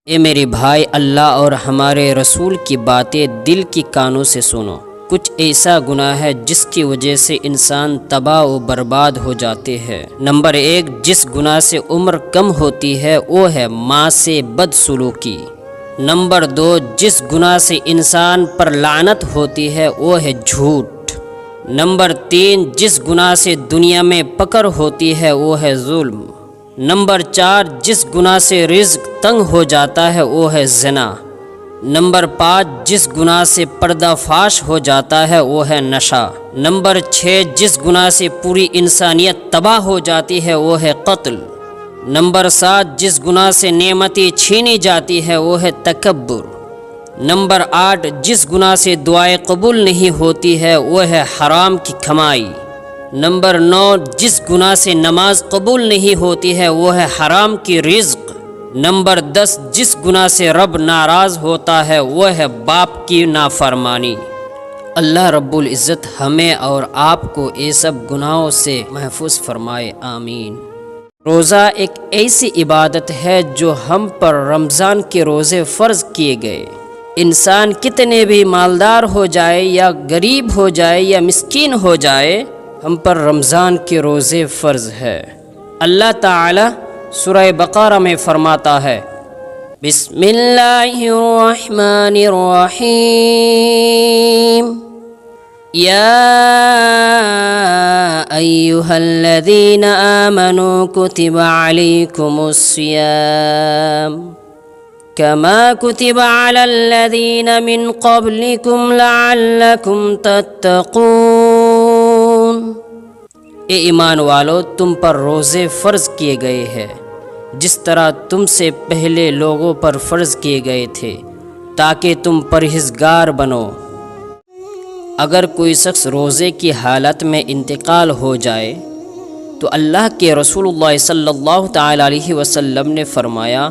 اے میرے بھائی، اللہ اور ہمارے رسول کی باتیں دل کی کانوں سے سنو۔ کچھ ایسا گناہ ہے جس کی وجہ سے انسان تباہ و برباد ہو جاتے ہیں۔ نمبر 1، جس گناہ سے عمر کم ہوتی ہے وہ ہے ماں سے بدسلوکی۔ نمبر 2، جس گناہ سے انسان پر لعنت ہوتی ہے وہ ہے جھوٹ۔ نمبر 3، جس گناہ سے دنیا میں پکڑ ہوتی ہے وہ ہے ظلم۔ نمبر 4، جس گناہ سے رزق تنگ ہو جاتا ہے وہ ہے زنا۔ نمبر 5، جس گناہ سے پردہ فاش ہو جاتا ہے وہ ہے نشہ۔ نمبر 6، جس گناہ سے پوری انسانیت تباہ ہو جاتی ہے وہ ہے قتل۔ نمبر 7، جس گناہ سے نعمتیں چھینی جاتی ہے وہ ہے تکبر۔ نمبر 8، جس گناہ سے دعائیں قبول نہیں ہوتی ہے وہ ہے حرام کی کمائی۔ نمبر 9، جس گناہ سے نماز قبول نہیں ہوتی ہے وہ ہے حرام کی رزق۔ نمبر 10، جس گناہ سے رب ناراض ہوتا ہے وہ ہے باپ کی نافرمانی۔ اللہ رب العزت ہمیں اور آپ کو یہ سب گناہوں سے محفوظ فرمائے، آمین۔ روزہ ایک ایسی عبادت ہے جو ہم پر رمضان کے روزے فرض کیے گئے۔ انسان کتنے بھی مالدار ہو جائے یا غریب ہو جائے یا مسکین ہو جائے، ہم پر رمضان کے روزے فرض ہے۔ اللہ تعالی سورہ بقرہ میں فرماتا ہے، بسم اللہ الرحمن الرحیم، یا ایہا الذین آمنوا کتب علیکم الصیام کما کتب علی الذین من قبلکم لعلکم تتقون۔ اے ایمان والو، تم پر روزے فرض کیے گئے ہیں جس طرح تم سے پہلے لوگوں پر فرض کیے گئے تھے تاکہ تم پرہیزگار بنو۔ اگر کوئی شخص روزے کی حالت میں انتقال ہو جائے تو اللہ کے رسول اللہ صلی اللہ تعالی علیہ وسلم نے فرمایا،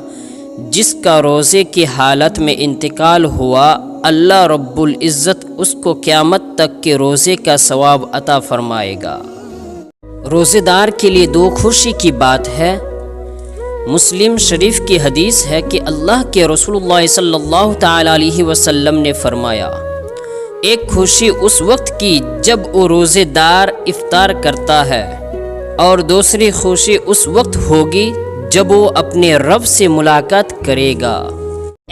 جس کا روزے کی حالت میں انتقال ہوا اللہ رب العزت اس کو قیامت تک کے روزے کا ثواب عطا فرمائے گا۔ روزے دار کے لیے دو خوشی کی بات ہے۔ مسلم شریف کی حدیث ہے کہ اللہ کے رسول اللہ صلی اللہ تعالی علیہ وسلم نے فرمایا، ایک خوشی اس وقت کی جب وہ روزے دار افطار کرتا ہے، اور دوسری خوشی اس وقت ہوگی جب وہ اپنے رب سے ملاقات کرے گا۔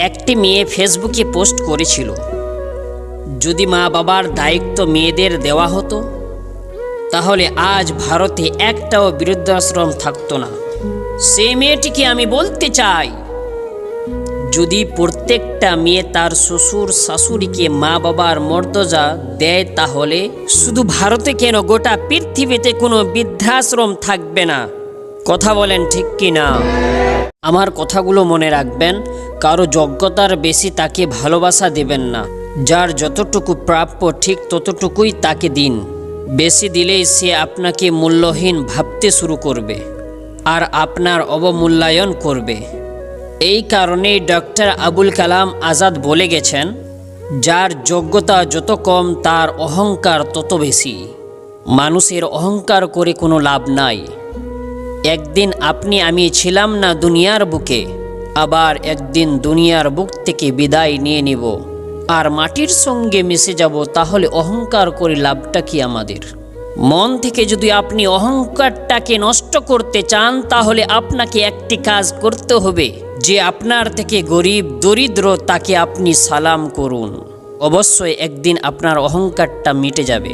একটি মেয়ে ফেসবুকে পোস্ট করেছিল, যদি মা বাবার দায়িত্ব মেয়েদের দেওয়া হতো তাহলে আজ ভারতে একটাও বৃদ্ধাশ্রম থাকতো না। সেই মেয়েটিকে আমি বলতে চাই, যদি প্রত্যেকটা মেয়ে তার শ্বশুর শাশুড়িকে মা বাবার মর্যাদা দেয় তাহলে শুধু ভারতে কেন গোটা পৃথিবীতে কোনো বৃদ্ধাশ্রম থাকবে না। কথা বলেন ঠিক কি না? আমার কথাগুলো মনে রাখবেন। কারো যোগ্যতার বেশি তাকে ভালোবাসা দেবেন না। যার যতটুকু প্রাপ্য ঠিক ততটুকুই তাকে দিন। বেশি দিলেই সে আপনাকে মূল্যহীন ভাবতে শুরু করবে আর আপনার অবমূল্যায়ন করবে। এই কারণেই ডক্টর আবুল কালাম আজাদ বলে গেছেন, যার যোগ্যতা যত কম তার অহংকার তত বেশি। মানুষের অহংকার করে কোনো লাভ নাই। একদিন আপনি আমি ছিলাম না দুনিয়ার বুকে, আবার একদিন দুনিয়ার বুক থেকে বিদায় নিয়ে নিব আর মাটির সঙ্গে মিশে যাব, তাহলে অহংকার করে লাভটা কি আমাদের? মন থেকে যদি আপনি অহংকারটাকে নষ্ট করতে চান তাহলে আপনাকে একটি কাজ করতে হবে, যে আপনার থেকে গরিব দরিদ্র তাকে আপনি সালাম করুন। অবশ্যই একদিন আপনার অহংকারটা মিটে যাবে।